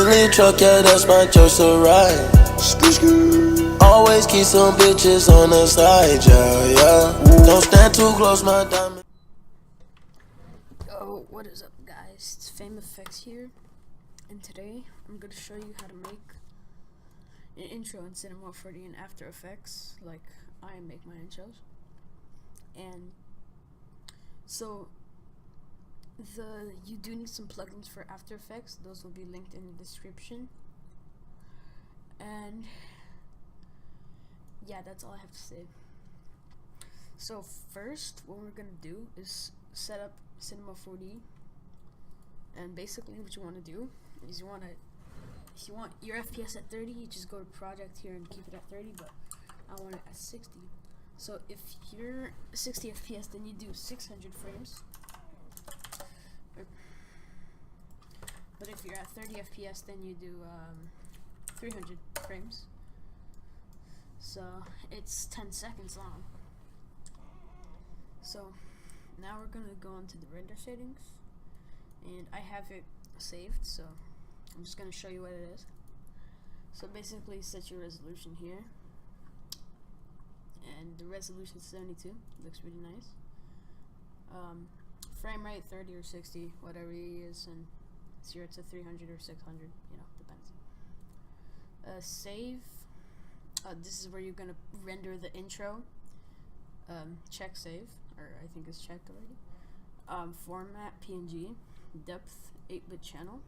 Billy truck, yeah, that's my choice to ride. Always keep some bitches on the side, yeah. Don't stand too close, my diamond. Oh, what is up, guys? It's FaMe here, and today I'm going to show you how to make an intro in Cinema 4D and After Effects, like I make my intros. And so you do need some plugins for After Effects. Those will be linked in the description. And yeah, that's all I have to say. So first, what we're gonna do is set up Cinema 4D. And basically, what you want to do is if you want your FPS at 30, you just go to project here and keep it at 30. But I want it at 60. So if you're 60 FPS, then you do 600 frames. But if you're at 30 FPS, then you do 300 frames. So it's 10 seconds long. So now we're gonna go into the render settings, and I have it saved, so I'm just gonna show you what it is. So basically, set your resolution here, and the resolution is 72. Looks really nice. Frame rate 30 or 60, whatever you use, and 0 to 300 or 600, you know, depends. Save. This is where you're gonna render the intro. Check save, or I think it's checked already. Format PNG, depth 8-bit channel,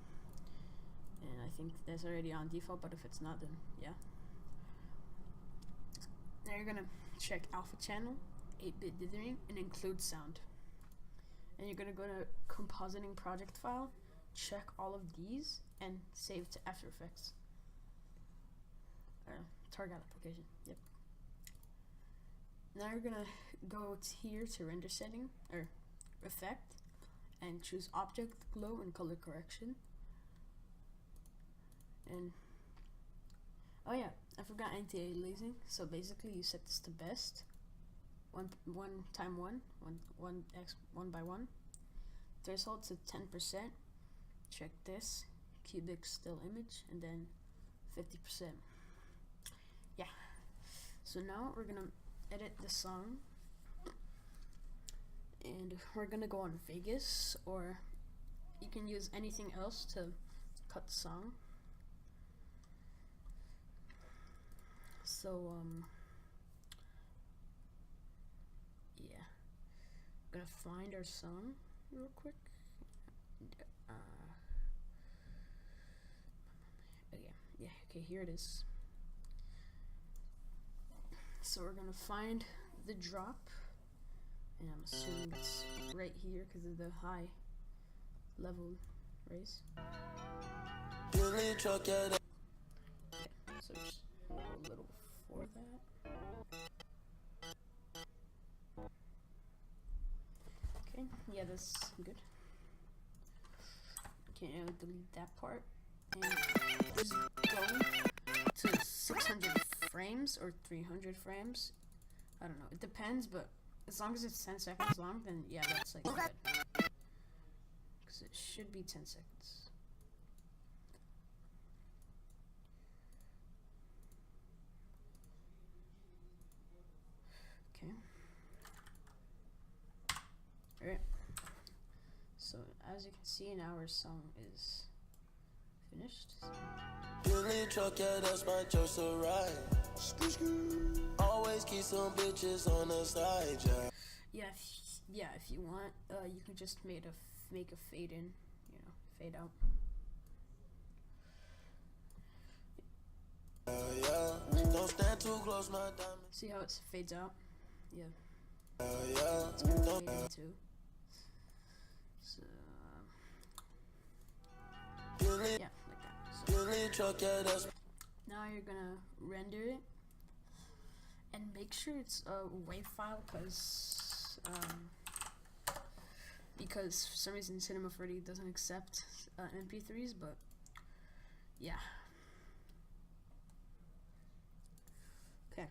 and I think that's already on default, but if it's not, then yeah. Now you're gonna check alpha channel, 8-bit dithering, and include sound. And you're gonna go to compositing project file, check all of these, and save to After Effects. Target application, yep. Now you're gonna go here to render setting, or effect, and choose object, glow, and color correction. And oh yeah, I forgot anti-aliasing. So basically, you set this to best, 1 x 1 by 1. Threshold to 10%. Check this, cubic still image, and then 50%. Yeah. So now we're gonna edit the song, and we're gonna go on Vegas, or you can use anything else to cut the song. So yeah, I'm gonna find our song real quick. Okay, here it is. So we're gonna find the drop, and I'm assuming it's right here because of the high level raise. Billy truck, yeah. Okay, so just go a little before that. Okay, yeah, that's good. Okay, now delete that part, and just go to 600 frames or 300 frames. I don't know, it depends, but as long as it's 10 seconds long, then yeah, that's like good. Because it should be 10 seconds. Okay. Alright. So as you can see, now our song is finished. Billy truck, yeah, that's my choice to ride. Always keep some bitches on the side, yeah. If you want, you can just make a fade in, you know, fade out. Don't stand too close, my diamond. See how it fades out? Yeah. Yeah. It's gonna fade in too. So yeah, like that. So Billy truck, yeah, that's. now you're gonna render it, and make sure it's a WAV file, because for some reason Cinema 4D doesn't accept MP3s, but yeah. Okay.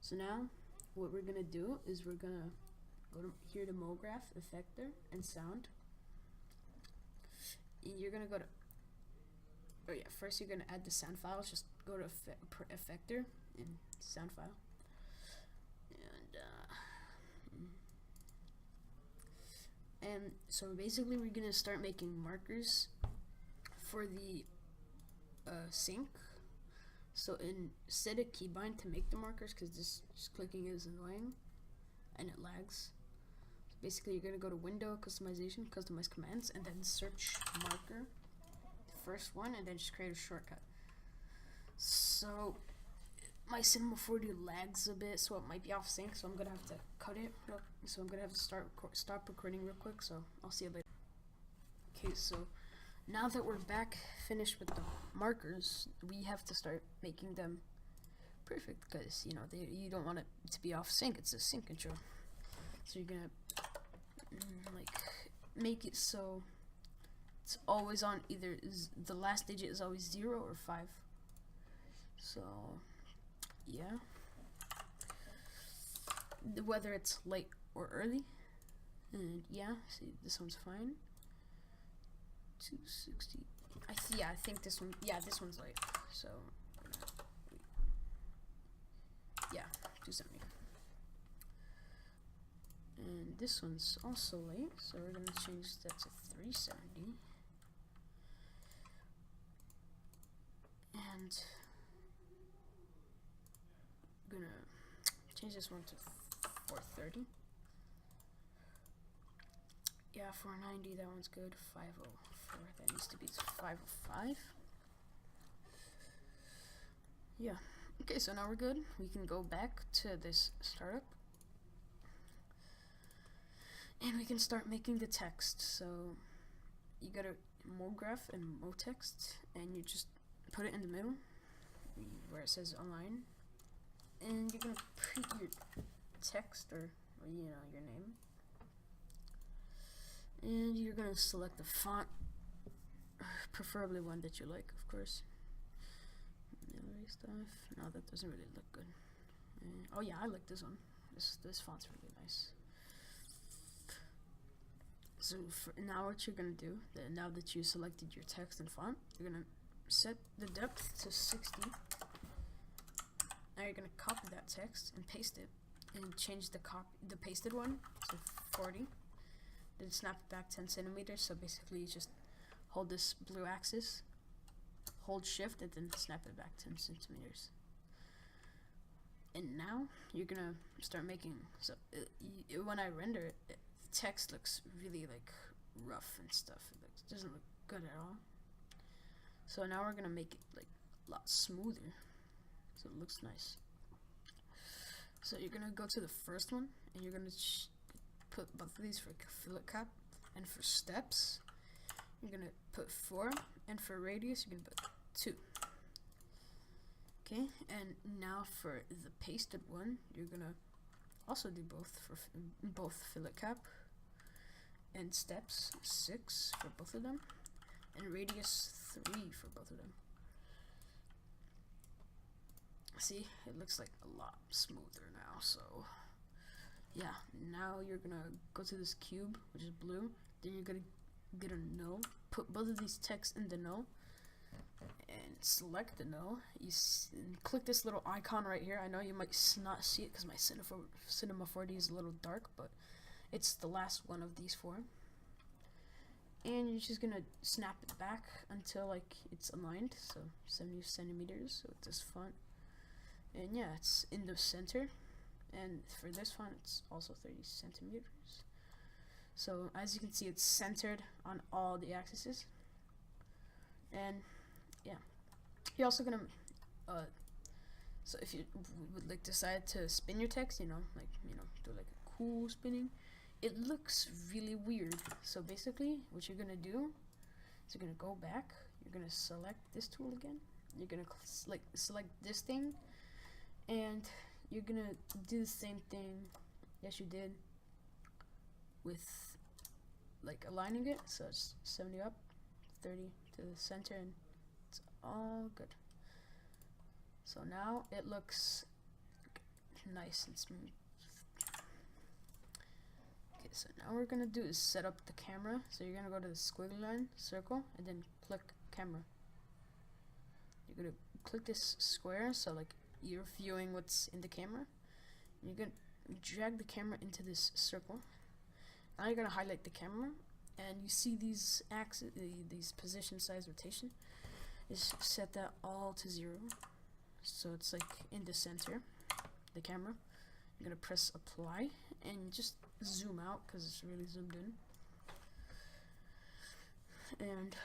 So now what we're gonna do is we're gonna go to here to MoGraph, Effector, and Sound. you're gonna go to, oh yeah, first you're gonna add the sound files. Just go to effector and sound file, and so basically we're gonna start making markers for the sync. So instead of keybind to make the markers, because this just clicking is annoying and it lags. So basically you're gonna go to window, customization, customize commands, and then search marker, the first one, and then just create a shortcut. So my Cinema 4D lags a bit, so it might be off sync, so I'm gonna have to cut it. So I'm gonna have to stop recording real quick, so I'll see you later. Okay, so now that we're back finished with the markers, we have to start making them perfect, because you know you don't want it to be off sync. It's a sync control. So you're gonna like make it so it's always on, either the last digit is always 0 or 5. So yeah, whether it's late or early, and yeah, see, this one's fine. 260. I think this one. Yeah, this one's late. So yeah, 270. And this one's also late, so we're gonna change that to 370. And gonna change this one to 430. Yeah, 490, that one's good. 504, that needs to be 505. Yeah, okay, so now we're good. We can go back to this startup, and we can start making the text. So you go to MoGraph and MoText, and you just put it in the middle where it says align, and you're gonna print your text, or you know, your name, and you're gonna select the font, preferably one that you like, of course. Stuff. No, that doesn't really look good. Oh yeah, I like this one. This font's really nice. So now what you're gonna do, now that you selected your text and font, you're gonna set the depth to 60. Now you're gonna copy that text and paste it, and change the pasted one to 40. Then snap it back 10 centimeters. So basically, you just hold this blue axis, hold shift, and then snap it back 10 centimeters. And now you're gonna start making, so when I render it, the text looks really like rough and stuff. It doesn't look good at all. So now we're gonna make it like a lot smoother, so it looks nice. So you're gonna go to the first one, and you're gonna put both of these for fillet cap, and for steps you're gonna put 4, and for radius you're gonna put 2. Okay, and now for the pasted one, you're gonna also do both for both fillet cap and steps, 6 for both of them, and radius 3 for both of them. See, it looks like a lot smoother now. So yeah, now you're gonna go to this cube, which is blue. Then you're gonna get a null, put both of these texts in the null, and select the null. And click this little icon right here. I know you might not see it because my Cinema 4D is a little dark, but it's the last one of these 4. And you're just gonna snap it back until like it's aligned, so 70 centimeters. So with this font, and yeah, it's in the center. And for this font, it's also 30 centimeters. So as you can see, it's centered on all the axes. And yeah, you're also gonna so if you would like decide to spin your text, you know, do like a cool spinning, it looks really weird. So basically what you're gonna do is you're gonna go back, you're gonna select this tool again, you're gonna select this thing, and you're gonna do the same thing as you did with like aligning it. So it's 70 up, 30 to the center, and it's all good. So now it looks nice and smooth. Okay, so now what we're gonna do is set up the camera. So you're gonna go to the squiggly line, circle, and then click camera. You're gonna click this square, so like you're viewing what's in the camera. You're gonna drag the camera into this circle. Now you're gonna highlight the camera, and you see these axes, these position, size, rotation. Just set that all to 0, so it's like in the center, the camera. You're gonna press apply and just zoom out because it's really zoomed in. And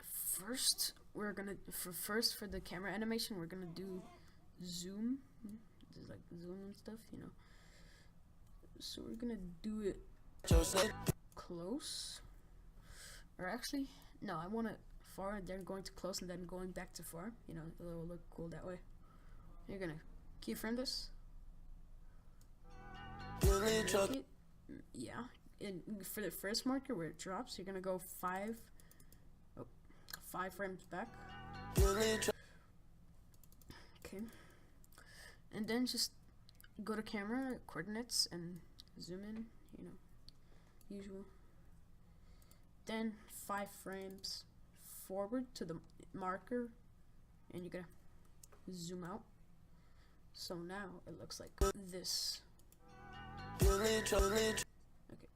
first we're gonna for the camera animation we're gonna do zoom, just like zoom and stuff, you know. So we're gonna do it close, or actually no, I want it far and then going to close and then going back to far, you know. It'll look cool that way. You're gonna keyframe this. Yeah, and for the first marker where it drops, you're gonna go 5 frames back. Okay, and then just go to camera coordinates and zoom in, you know, usual. Then 5 frames forward to the marker, and you're gonna zoom out. So now it looks like this. Okay.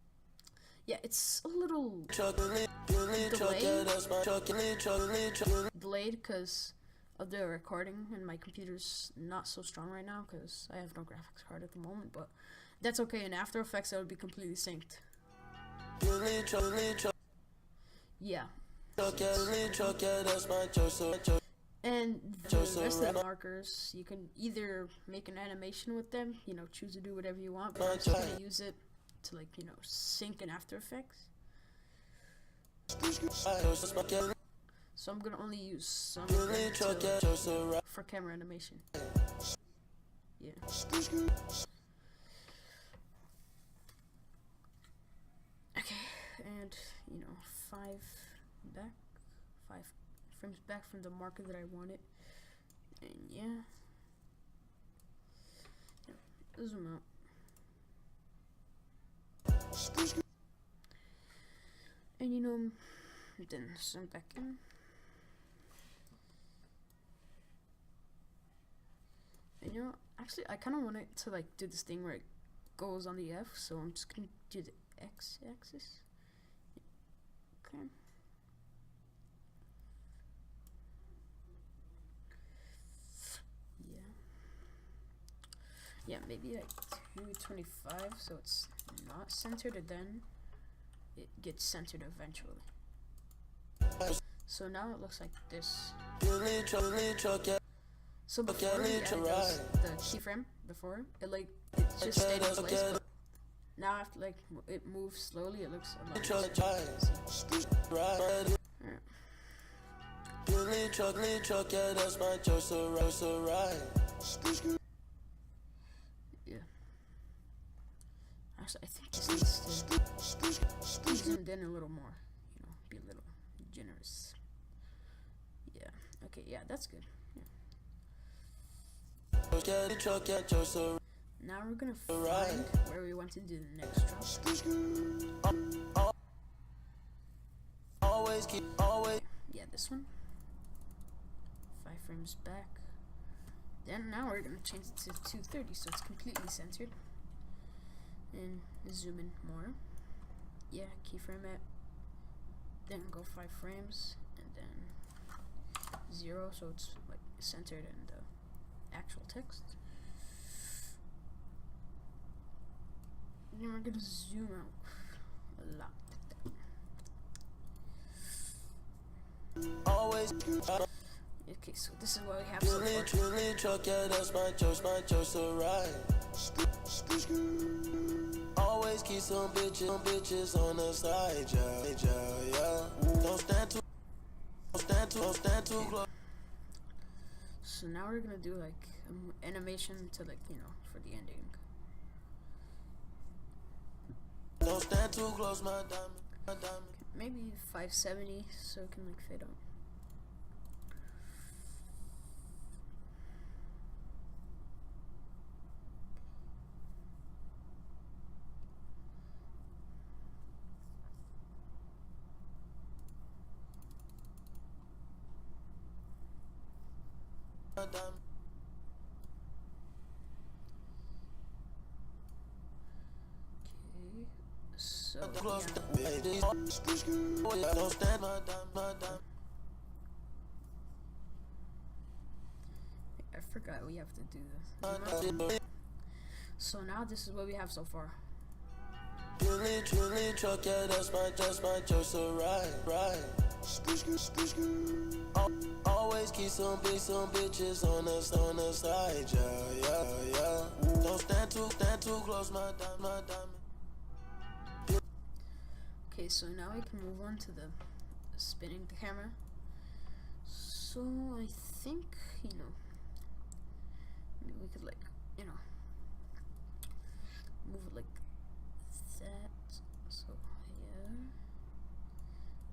Yeah, it's a little delayed because of the recording, and my computer's not so strong right now because I have no graphics card at the moment, but that's okay. In After Effects, it'll be completely synced. Yeah. And the rest of the markers, you can either make an animation with them, you know, choose to do whatever you want, but I'm just gonna use it to, like, you know, sync in After Effects. So I'm gonna only use some of them for camera animation. Yeah. Okay, and you know, 5 frames back from the marker that I wanted, and yeah, zoom out. And you know, then zoom back in. And you know, actually I kind of want it to like do this thing where it goes on the F, so I'm just gonna do the X axis. Okay. Yeah, maybe like 225, so it's not centered, and then it gets centered eventually. So now it looks like this. So before we added the keyframe, before it just stayed in place, but now after like it moves slowly, it looks a lot more. Yeah. Actually, I think this needs to be zoomed in a little more, you know, be a little generous. Yeah. Okay, yeah, that's good. Yeah. Now we're gonna find where we want to do the next drop. Yeah, this one. 5 frames back. Then now we're gonna change it to 230, so it's completely centered. And zoom in more. Yeah, keyframe it. Then go 5 frames, and then 0, so it's like centered in the actual text. And then we're gonna zoom out a lot. Okay, so this is what we have so far. Always keep some bitches on the side, yeah. Don't stand too close. So now we're gonna do like animation to, like, you know, for the ending. Don't stand too close, my diamond. Maybe 570, so it can like fade out. So I forgot we have to do this. So now this is what we have so far. Truly truck, yeah, that's my choice, so right. Always keep some bitches on the side, yeah. Don't stand too close, my diamond. Okay, so now we can move on to the spinning the camera. So I think, maybe we could, like, move it like that. So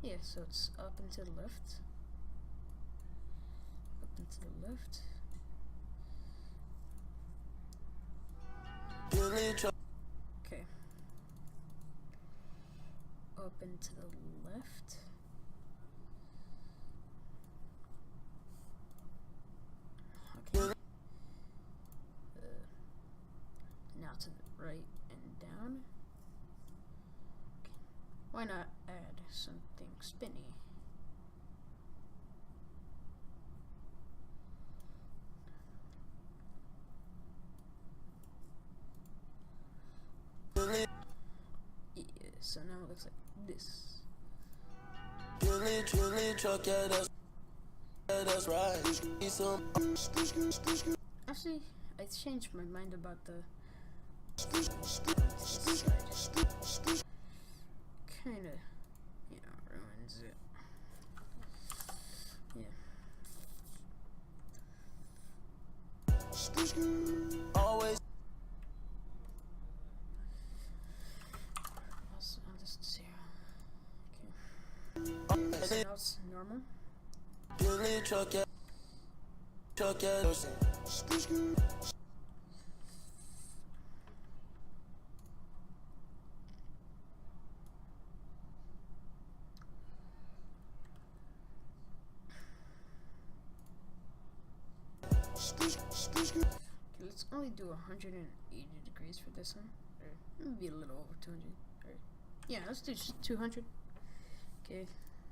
yeah, so it's up and to the left, okay, up and to the left. Okay. Now to the right and down. Okay. Why not add something spinny? Yeah, so now it looks like this. Truly truck, yeah, that's right. Actually, I changed my mind about the kinda, ruins it. Yeah. Always. I'll just see. Okay. So now it's normal. Truly truck, yeah. Okay, let's only do 180 degrees for this one, or maybe a little over 200. Or yeah, let's do just 200. Okay,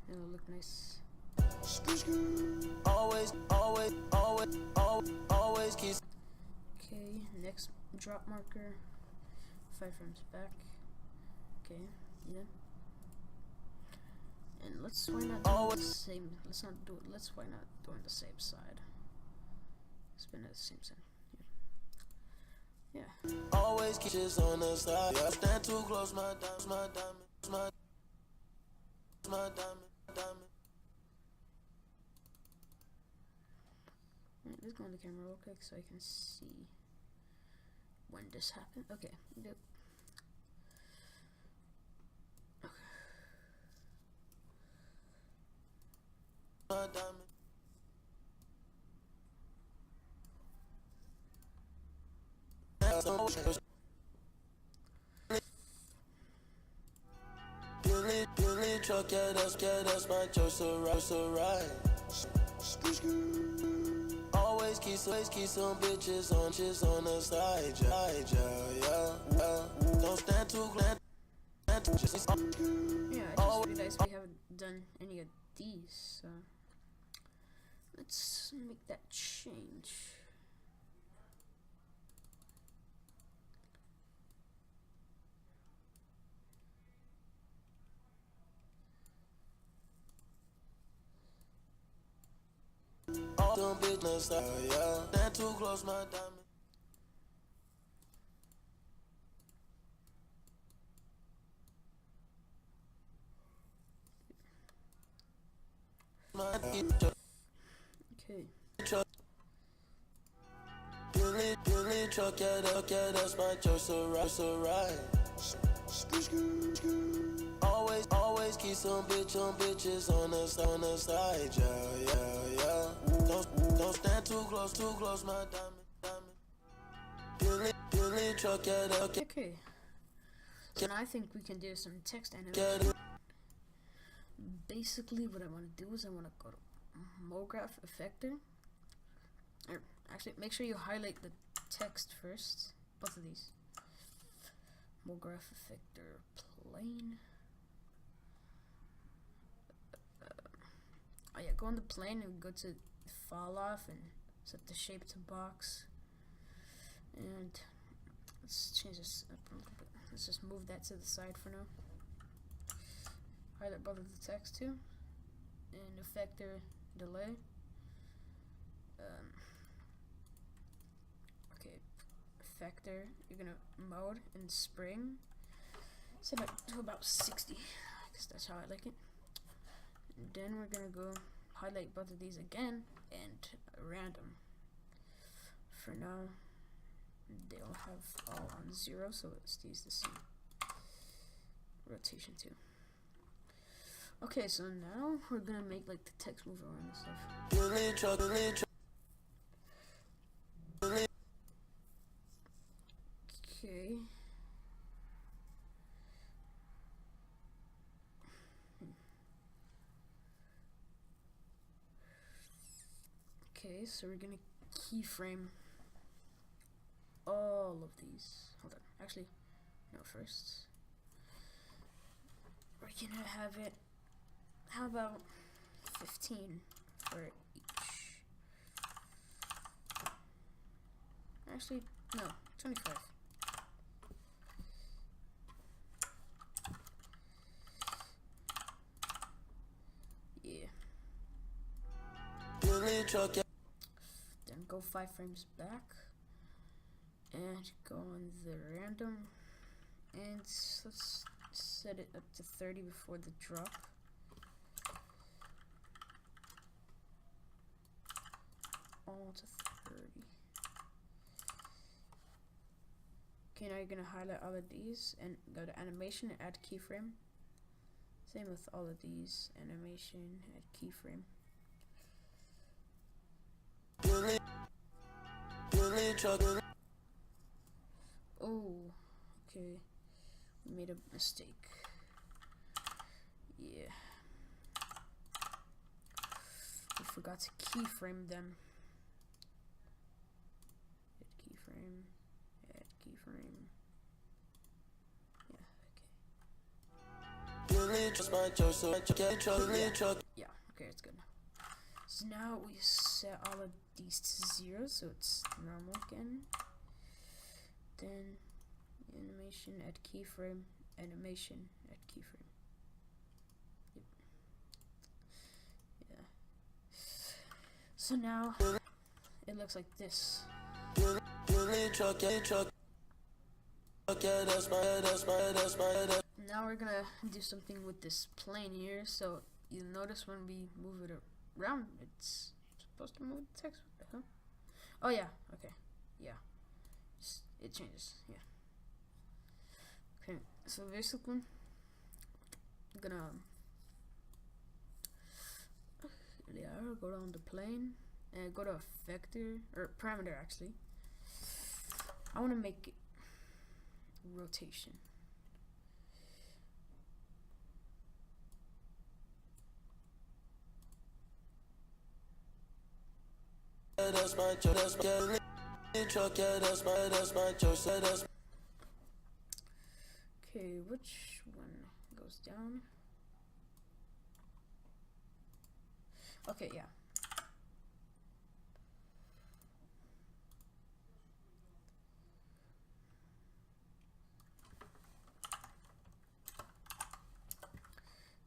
it'll look nice. Always keep. Okay, next drop marker, 5 frames back. Okay, yeah. And let's why not do the same? Let's why not doing the same side? Spin at the same side. Yeah. Always keep this on the side. Yeah, stand too close, my diamond. Right, let's go on the camera real quick so I can see when this happened. Okay, yep. My diamond. Truly truck, yeah, that's my choice, so right. Always keep some bitches on the side, yeah. Don't stand too close. Yeah, I just realized we haven't done any of these, so let's make that change. Some business, yeah. Stand too close, my diamond. Okay. Truly truck, yeah, that's my choice, so right. Always keep some bitches on the side, yeah. Don't stand too close, my diamond. Truly truck, yeah, Okay. So now I think we can do some text animation. Basically, what I want to do is I want to go to MoGraph Effector, or actually, make sure you highlight the text first. Both of these. Graph effector plane. Oh yeah, go on the plane and go to fall off and set the shape to box. And let's change this up a little bit. Let's just move that to the side for now. Highlight both of the text too. And effector delay. Okay, effector. You're gonna mode and spring. Set it to about 60, because that's how I like it. And then we're gonna go highlight both of these again and random. For now, they'll have all on 0, so it stays the same. Rotation too. Okay, so now we're gonna make like the text move around and stuff. Okay. Okay, so we're gonna keyframe all of these. Hold on, actually, no, first. We're gonna have it, how about 15 for each? Actually, no, 25. Yeah. Then go 5 frames back and go on the random and let's set it up to 30 before the drop. All to 30. Okay, now you're gonna highlight all of these and go to animation and add keyframe. Same with all of these, animation, add keyframe. Oh, okay, we made a mistake. Yeah, we forgot to keyframe them. Add keyframe, add keyframe. Yeah, okay, it's good. So now we set all of these to 0, so it's normal again. Then animation, add keyframe, animation, add keyframe. Yep. Yeah. So now it looks like this. Now we're gonna do something with this plane here. So you'll notice when we move it around, it's supposed to move the text. What the hell? Oh yeah, okay, yeah, it changes. Yeah. Okay, so basically, I'm gonna go down the plane and go to effector or parameter. Actually, I want to make it rotation. Okay, which one goes down? Okay, yeah.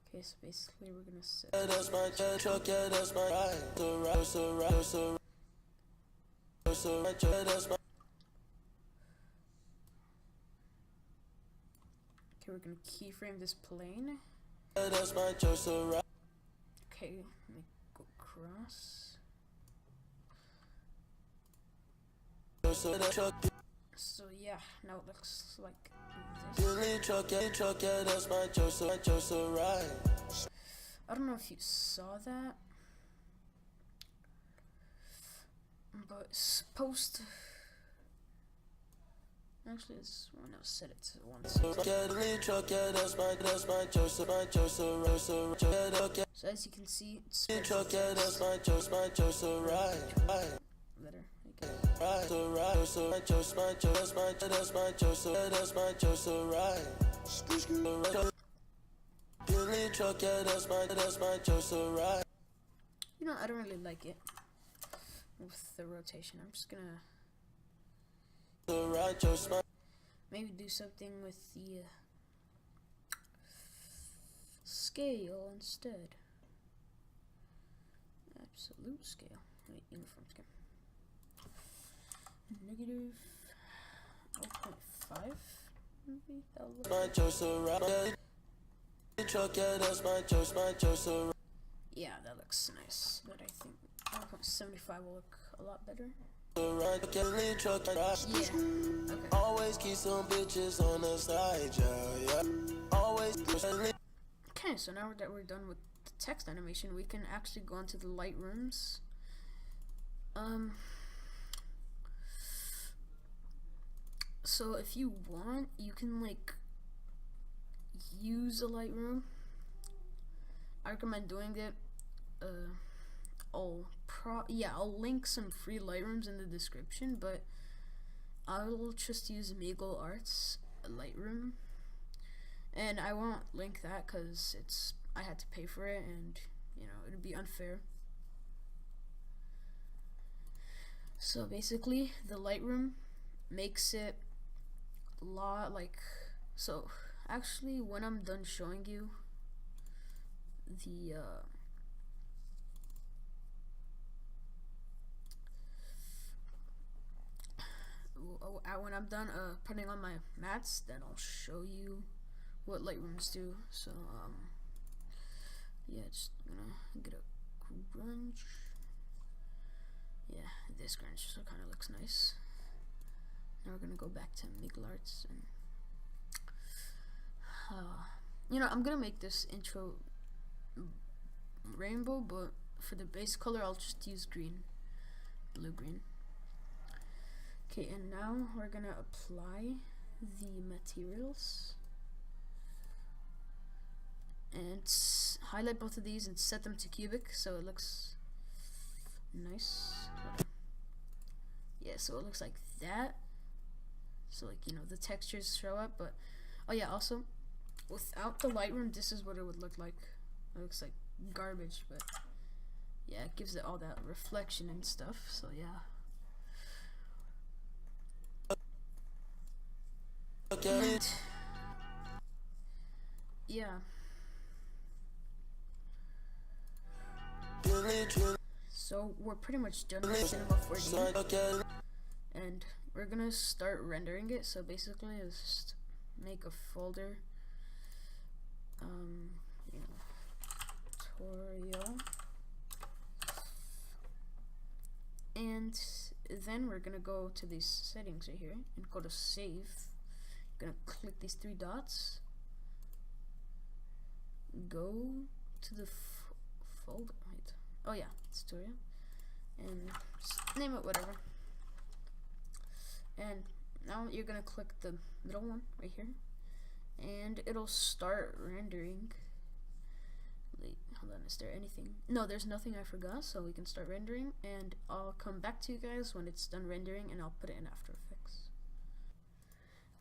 Okay, so basically we're gonna set okay, we're gonna keyframe this plane. Okay, let me go across. So yeah, now it looks like this. I don't know if you saw that, but it's supposed to. Actually, this one, I'll set it to 160. So as you can see, it's better. Okay. You know, I don't really like it with the rotation. I'm just gonna maybe do something with the scale instead. Absolute scale. Wait, uniform scale. Negative 0.5. Maybe that'll look yeah, that looks nice, but I think 1.75 will look a lot better. Yeah, okay. Always keep some bitches on the side, yeah. Always. Okay, so now that we're done with the text animation, we can actually go into the Lightrooms. So if you want, you can like use a Lightroom. I recommend doing it. I'll link some free Lightrooms in the description, but I'll just use Meagle Arts Lightroom, and I won't link that because I had to pay for it, and you know it'd be unfair. So basically, the Lightroom makes it a lot like so. Actually, when I'm done showing you the when I'm done putting on my mats, then I'll show you what Lightrooms do. So yeah, just gonna get a grunge. Yeah, this grunge so kind of looks nice. Now we're gonna go back to Meagle Arts and you know, I'm gonna make this intro rainbow, but for the base color I'll just use green, blue-green. Okay, and now we're gonna apply the materials and highlight both of these and set them to cubic so it looks nice. Yeah, so it looks like that. So like, you know, the textures show up, but oh yeah, also without the Lightroom, this is what it would look like. It looks like garbage, but yeah, it gives it all that reflection and stuff. So yeah. And yeah. So we're pretty much done with Cinema 4D, and we're gonna start rendering it. So basically, just make a folder. You know, tutorial, and then we're gonna go to these settings right here and go to save. Gonna click these three dots, go to the folder, right? Oh yeah, tutorial, and just name it whatever. And now you're gonna click the middle one right here, and it'll start rendering. Wait, hold on, is there anything? No, there's nothing I forgot, so we can start rendering, and I'll come back to you guys when it's done rendering, and I'll put it in After Effects.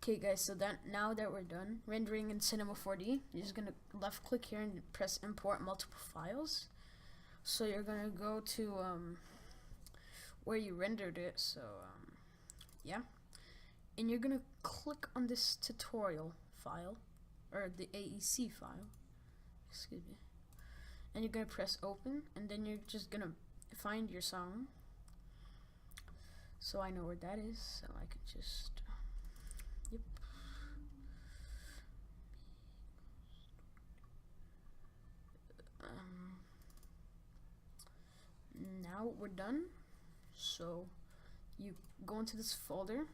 Okay guys, so now that we're done rendering in Cinema 4D, you're just gonna left click here and press import multiple files. So you're gonna go to where you rendered it, so yeah, and you're gonna click on this tutorial file, or the AEC file, excuse me, and you're gonna press open, and then you're just gonna find your song, so I know where that is, so I can just yep. Now we're done, so you go into this folder,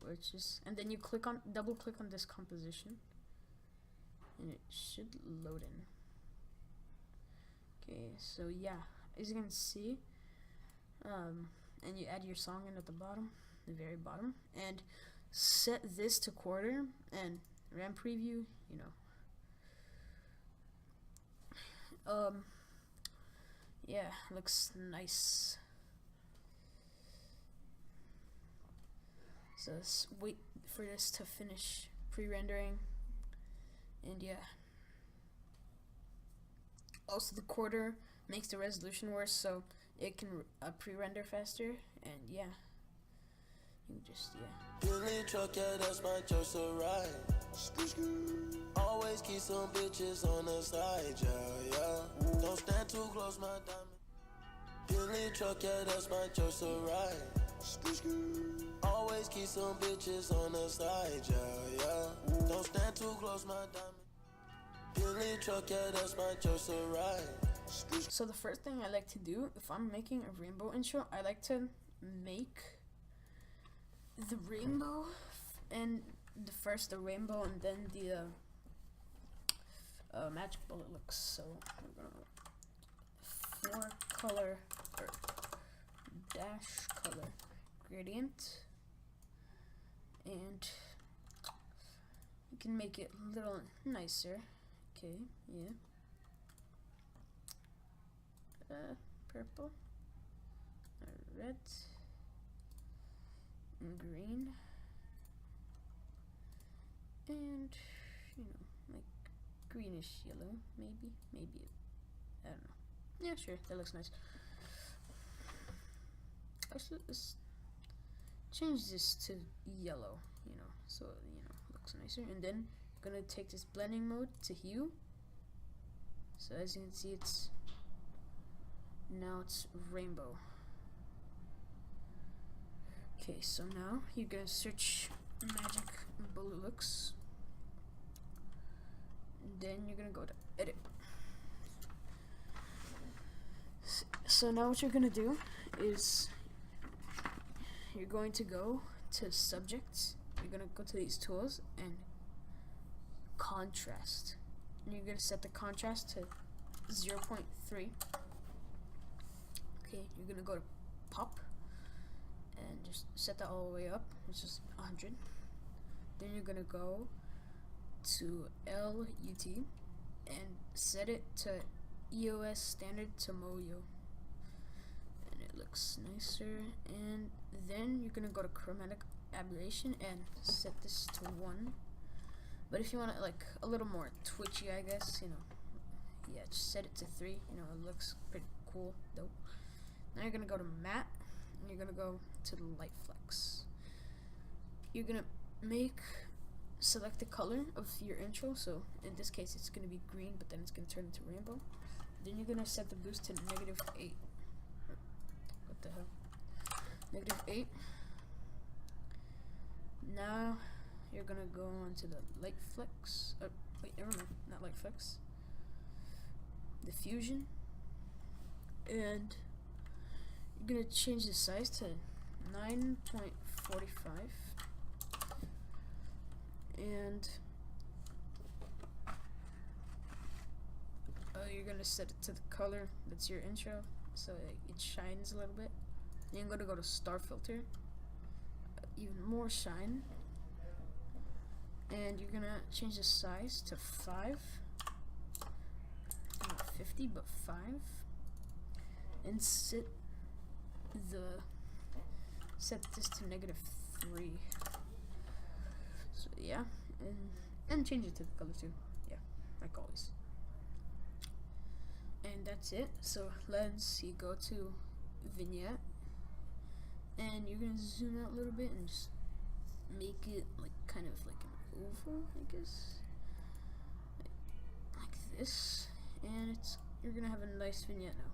which is, and then you double click on this composition, and it should load in. Okay, so yeah, as you can see, and you add your song in at the bottom, the very bottom, and set this to quarter and RAM preview, you know. Yeah, looks nice. So let's wait for this to finish pre-rendering, and yeah. Also, the quarter makes the resolution worse, so it can pre-render faster, and yeah. You just, yeah. Billy truck, yeah, that's my choice to ride. Always keep some bitches on the side, yeah, yeah. Don't stand too close, my diamond. Billy truck, yeah, that's my choice to ride. Always keep some bitches on the side, yeah, yeah. Don't stand too close, my diamond. Billy truck, yeah, that's my choice to ride. So the first thing I like to do, if I'm making a rainbow intro, I like to make the rainbow and the rainbow and then the magic bullet looks. So we're gonna 4-color or dash color gradient, and you can make it a little nicer. Okay, yeah. Purple, red, and green, and you know, like greenish yellow, maybe, I don't know. Yeah, sure, that looks nice. Actually, let's change this to yellow, you know, so you know, looks nicer. And then I'm gonna take this blending mode to hue. So as you can see, now it's rainbow. Okay, so now you're gonna search magic bullet looks, and then you're gonna go to edit. So now what you're gonna do is you're going to go to subjects, you're gonna go to these tools and contrast, and you're gonna set the contrast to 0.3. Okay, you're gonna go to pop and just set that all the way up, which is 100. Then you're gonna go to LUT and set it to EOS standard to Moyo, and it looks nicer. And then you're gonna go to chromatic aberration and set this to 1. But if you want it like a little more twitchy, I guess, you know, yeah, just set it to 3. You know, it looks pretty cool though. Now you're gonna go to matte, and you're gonna go to the light flex. You're gonna select the color of your intro. So in this case, it's gonna be green, but then it's gonna turn into rainbow. Then you're gonna set the boost to -8. What the hell? -8. Now you're gonna go on to the light flex. Wait, never mind, not light flex. Diffusion, and you're gonna change the size to 9.45, and you're gonna set it to the color that's your intro, so it shines a little bit. Then you're gonna go to star filter, even more shine, and you're gonna change the size to 5. Not 50, but 5, and set this to -3. So yeah, and change it to the color too. Yeah, like always. And that's it. So let's see, go to vignette, and you're gonna zoom out a little bit and just make it like kind of like an oval, I guess, like this. And you're gonna have a nice vignette now.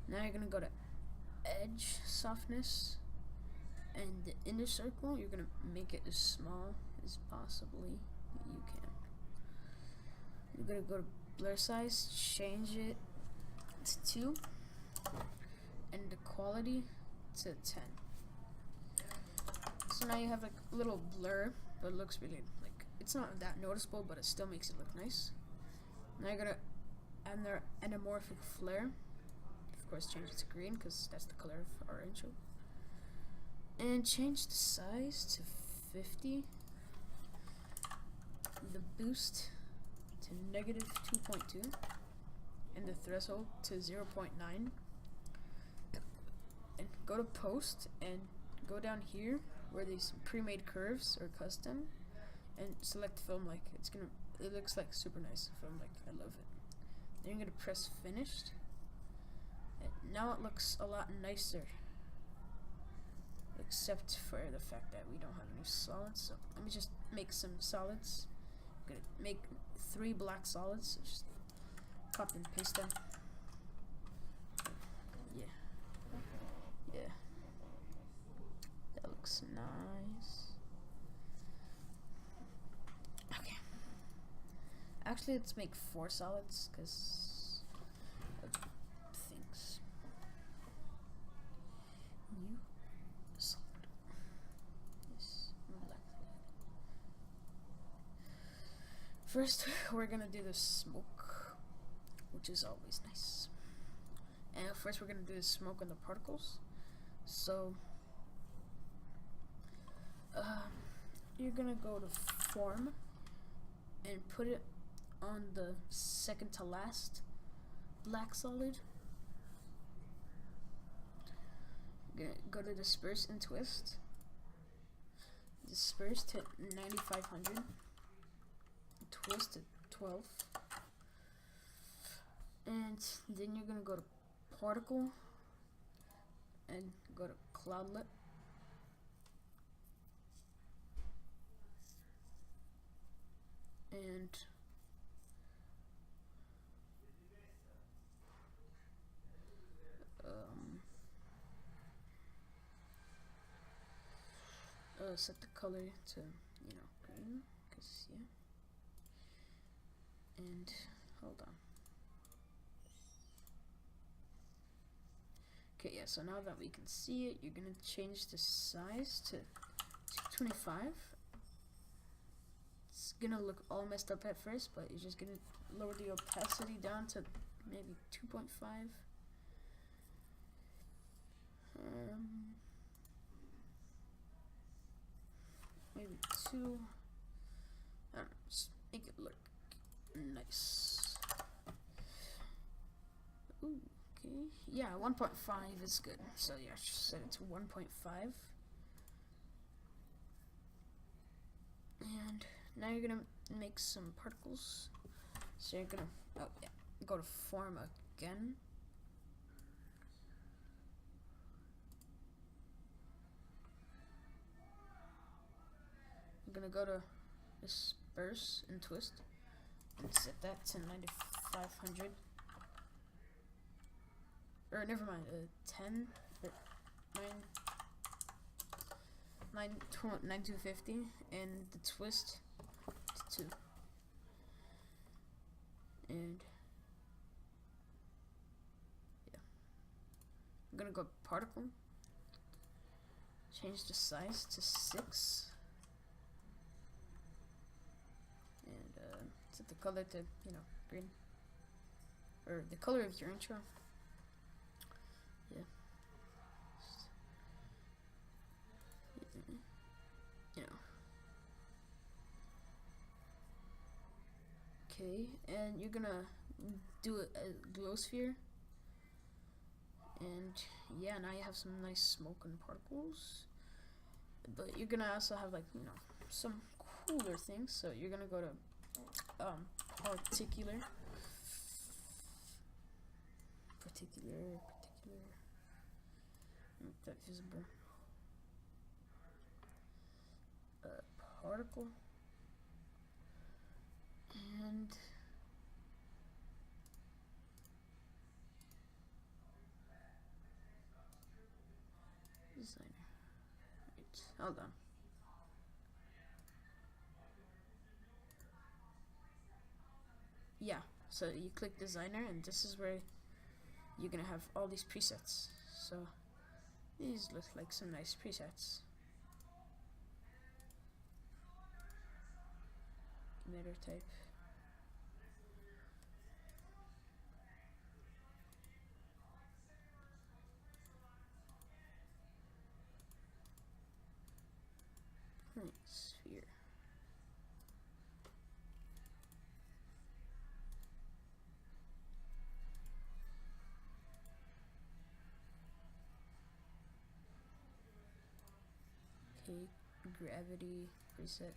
Now you're gonna go to edge softness, and the inner circle, you're gonna make it as small as possibly you can. You're gonna go to blur size, change it to 2, and the quality to 10. So now you have like a little blur, but it looks really like, it's not that noticeable, but it still makes it look nice. Now you're gonna add their anamorphic flare. Of course, change it to green because that's the color of our intro. And change the size to 50. The boost to -2.2. And the threshold to 0.9. And go to post and go down here where these pre-made curves or custom, and select film like. It looks like super nice film like. I love it. Then you're gonna press finished. And now it looks a lot nicer, except for the fact that we don't have any solids. So let me just make some solids. I'm gonna make 3 black solids. So just copy and paste them. Yeah, that looks nice. Okay, actually let's make 4 solids because of things. New solid. Yes, black. First, we're gonna do the smoke, which is always nice. And first, we're gonna do the smoke on the particles. So, you're gonna go to form and put it on the second to last black solid. You're gonna go to disperse and twist. Disperse to 9500. Twist to 12. And then you're gonna go to particle and go to cloudlet. And set the color to, green, cause yeah. And hold on. Okay, yeah, so now that we can see it, you're gonna change the size to 225. It's gonna look all messed up at first, but you're just gonna lower the opacity down to maybe 2.5. Maybe 2. I don't know, just make it look nice. Ooh. Okay. Yeah, 1.5 is good. So yeah, just set it to 1.5. And now you're gonna make some particles. So you're gonna go to form again. I'm gonna go to disperse and twist and set that to 9500. Or never mind, 10 or 9250, and the twist to 2. And yeah, I'm gonna go particle, change the size to 6, and set the color to green, or the color of your intro. Yeah. Okay, and you're gonna do a glow sphere. And yeah, now you have some nice smoke and particles. But you're gonna also have some cooler things. So you're gonna go to particular, make that visible. Particle, and designer. Right, hold on. Yeah, so you click designer, and this is where you're gonna have all these presets. So these look like some nice presets. Emitter type. Sphere. opaque gravity preset.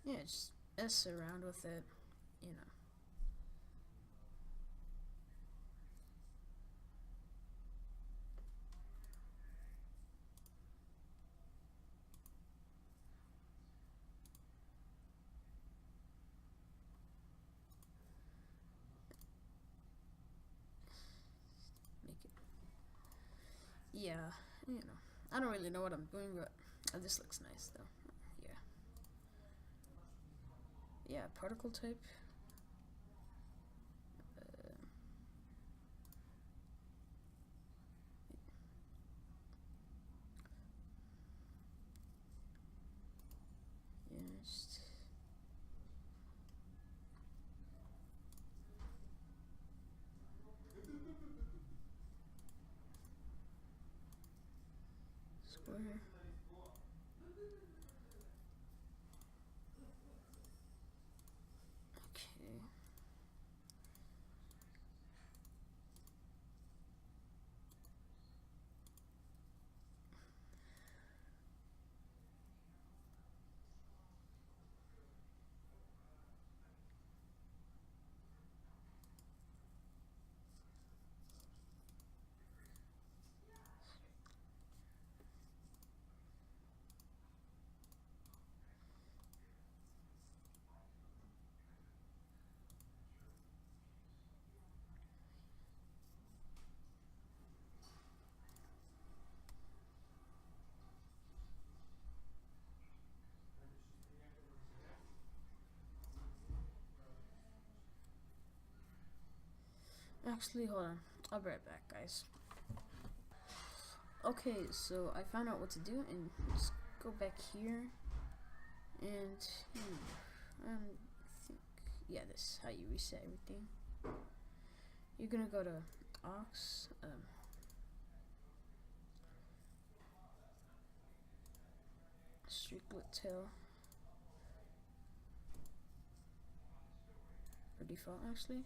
Yeah, just mess around with it, you know. Make it. Yeah, you know. I don't really know what I'm doing, but this looks nice though. Yeah, particle type. Just square. Okay. Actually, hold on. I'll be right back, guys. Okay, so I found out what to do, and just go back here, and I think, yeah, this is how you reset everything. You're gonna go to aux, streaklet tail, or default actually,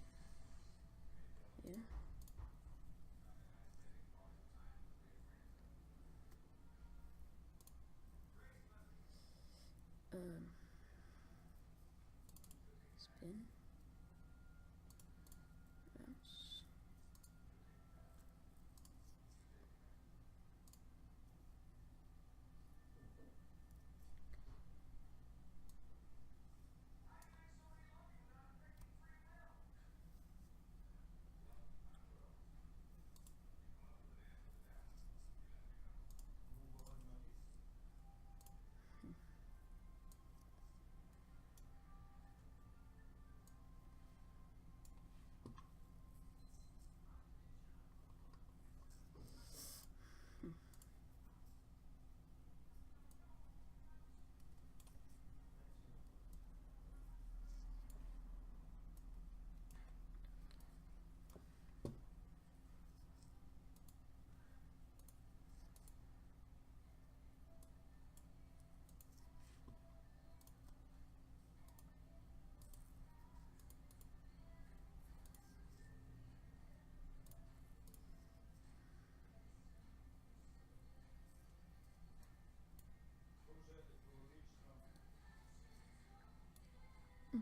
yeah. Spin. Bounce.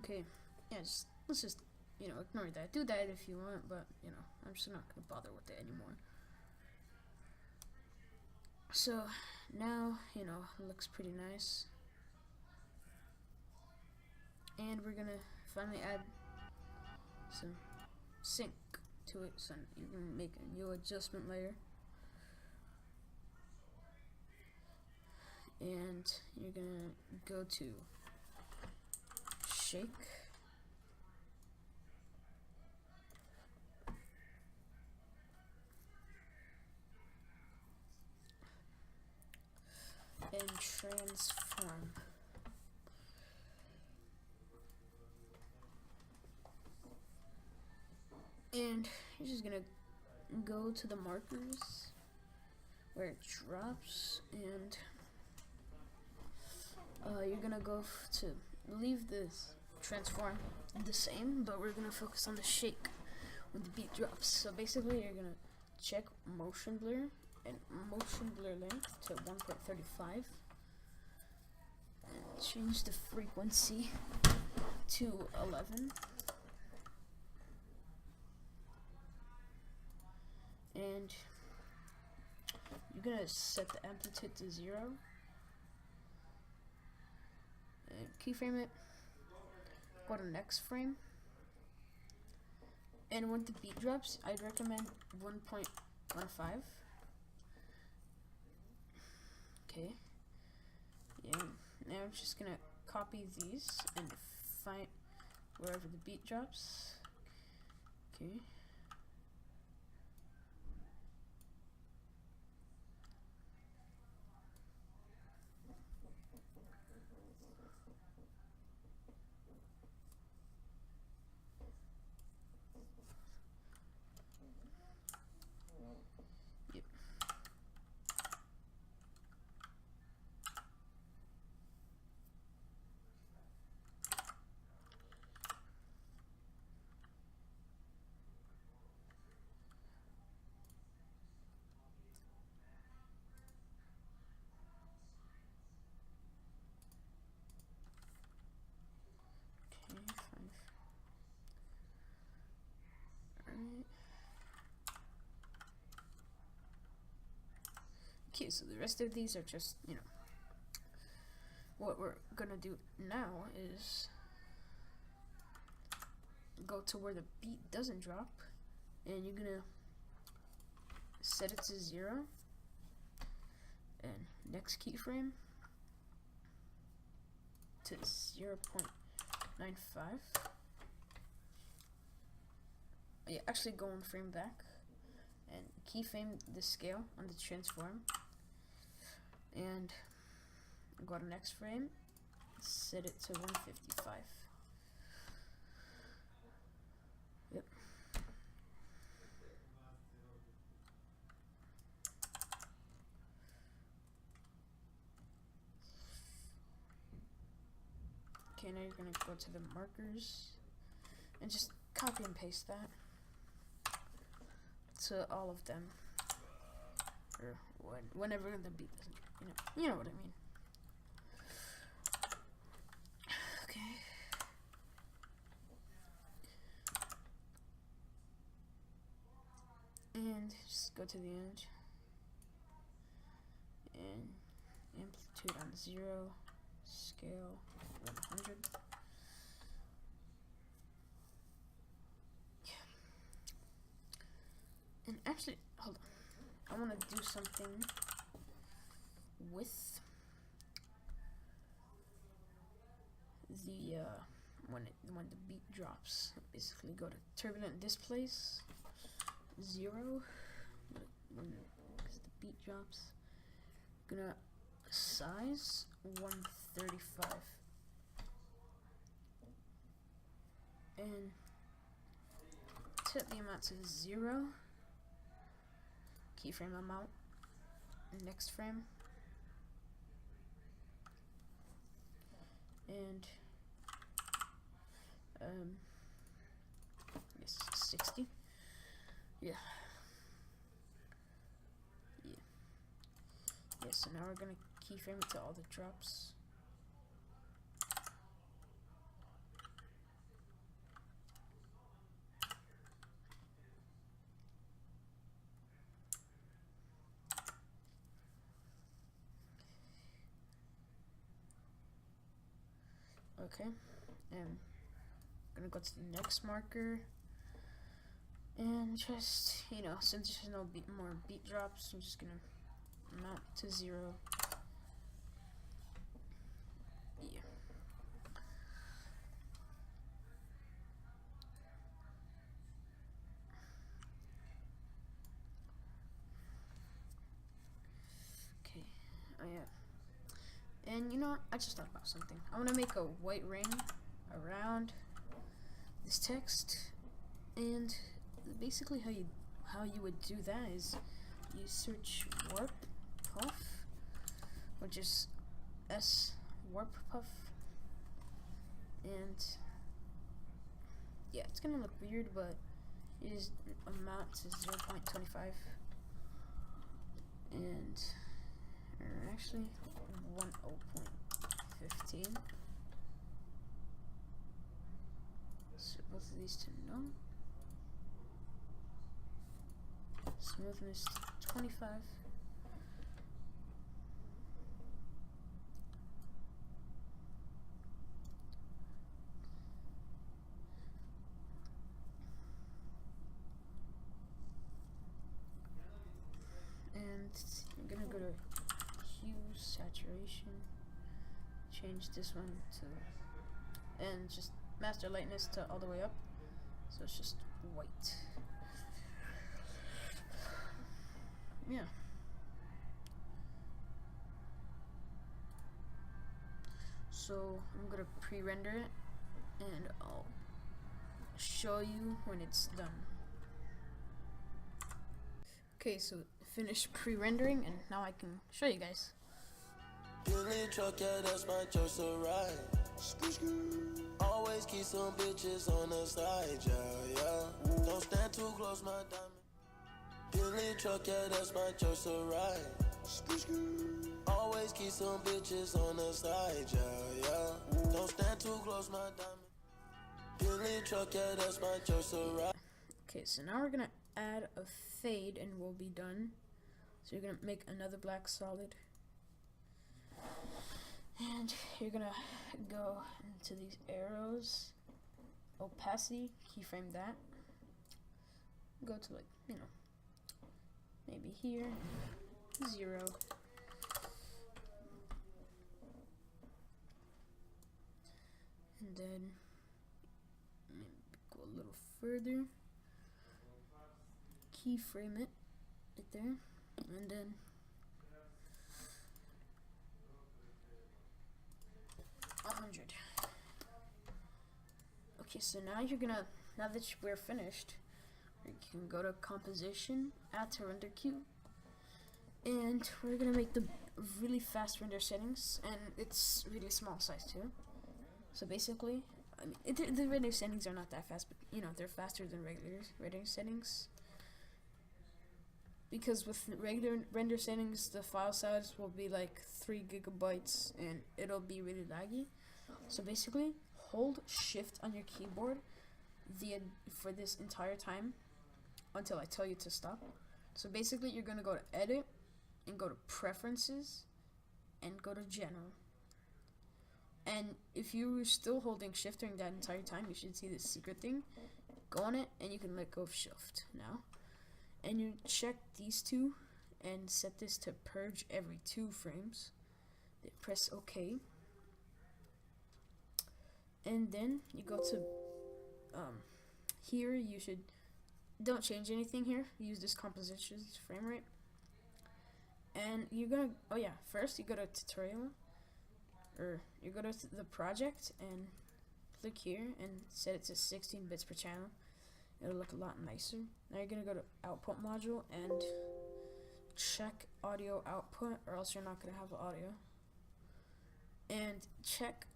Okay, yeah, let's just, ignore that. Do that if you want, but, I'm just not gonna bother with it anymore. So, now, it looks pretty nice. And we're gonna finally add some sync to it, so you can make a new adjustment layer. And you're gonna go to shake. And transform. And you're just gonna go to the markers where it drops, and you're gonna go to leave this transform the same, but we're gonna focus on the shake, when the beat drops. So basically, you're gonna check motion blur and motion blur length to 1.35 and change the frequency to 11. And you're gonna set the amplitude to 0 and keyframe it. Go to next frame, and when the beat drops, I'd recommend 1.15. Okay. Yeah. Now I'm just gonna copy these and find wherever the beat drops. Okay. Yep. Okay, so the rest of these are just, you know, what we're gonna do now is go to where the beat doesn't drop, and you're gonna set it to 0, and next keyframe to 0.95. Yeah, actually go one frame back and keyframe the scale on the transform, and go to next frame, set it to 155. Yep. Okay, now you're gonna go to the markers and just copy and paste that to all of them, or whenever the beat doesn't, you know what I mean. Okay. And just go to the end and amplitude on 0, scale 100. And actually, hold on, I want to do something with the when the beat drops. Basically, go to turbulent displays 0 because the beat drops. Gonna size 135 and set the amount to 0. Keyframe amount. Next frame. And yes, 60. Yeah. So now we're gonna keyframe it to all the drops. Okay, and I'm gonna go to the next marker, and just, you know, since there's no more beat drops, I'm just gonna mount to 0. Yeah. Okay. Oh yeah. And you know what? I just thought about something. I want to make a white ring around this text, and basically how you would do that is you search warp puff, or just S warp puff, and yeah, it's gonna look weird, but Is amount to 0.25 and or actually 10.15. So both of these to no. Smoothness 25. And I'm gonna go to hue, saturation, change this one to, and just master lightness to all the way up, so it's just white. Yeah. So I'm gonna pre-render it and I'll show you when it's done. Okay, so finished pre-rendering and now I can show you guys. Billy truck, yeah, that's my choice to ride. Always keep some bitches on the side, yeah, yeah. Don't stand too close, my diamond. Billy truck, yeah, that's my choice to ride. Always keep some bitches on the side, yeah, yeah. Don't stand too close, my diamond. Billy truck, yeah, that's my choice to ride. Okay, so now we're gonna add a fade and we'll be done. So you're gonna make another black solid. And you're gonna go into these arrows, opacity, keyframe that. Go to like, you know, maybe here, 0. And then maybe go a little further, keyframe it right there, and then Okay, so now now that we're finished, you can go to composition, add to render queue, and we're gonna make the really fast render settings, and it's really small size too. So basically, I mean, the render settings are not that fast, but you know, they're faster than regular render settings. Because with regular render settings, the file size will be like 3 gigabytes and it'll be really laggy. So basically, hold shift on your keyboard for this entire time until I tell you to stop. So basically, you're gonna go to edit and go to preferences and go to general. And if you were still holding shift during that entire time, you should see this secret thing. Go on it and you can let go of shift now. And you check these two and set this to purge every 2 frames. Then press OK. And then you go to here. You should don't change anything here. Use this composition frame rate. And you're gonna first you go to tutorial, or you go to the project and click here and set it to 16 bits per channel. It'll look a lot nicer. Now you're gonna go to output module and check audio output, or else you're not gonna have audio. And check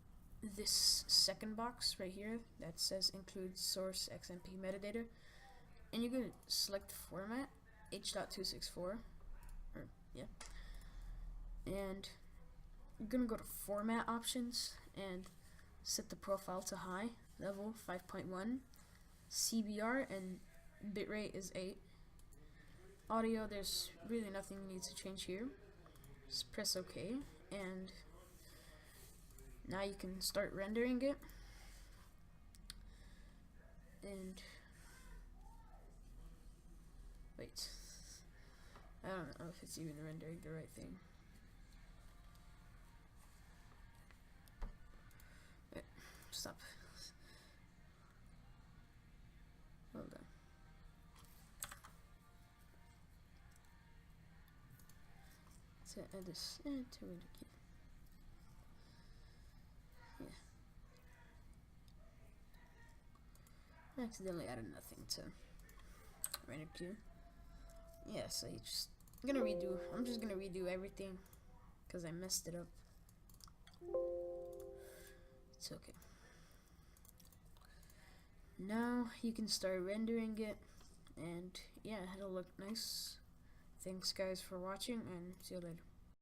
this second box right here that says include source XMP metadata, and you're gonna select format H.264, and you're gonna go to format options and set the profile to high, level 5.1. CBR and bitrate is 8. Audio, there's really nothing you need to change here. Just press OK, and now you can start rendering it. And wait, I don't know if it's even rendering the right thing. Wait, stop. Hold on. To add this to render queue. Yeah. I accidentally added nothing to render queue. Yeah, so I'm just gonna redo everything because I messed it up. It's okay. now you can start rendering it, and yeah, it'll look nice. Thanks guys for watching, and see you later.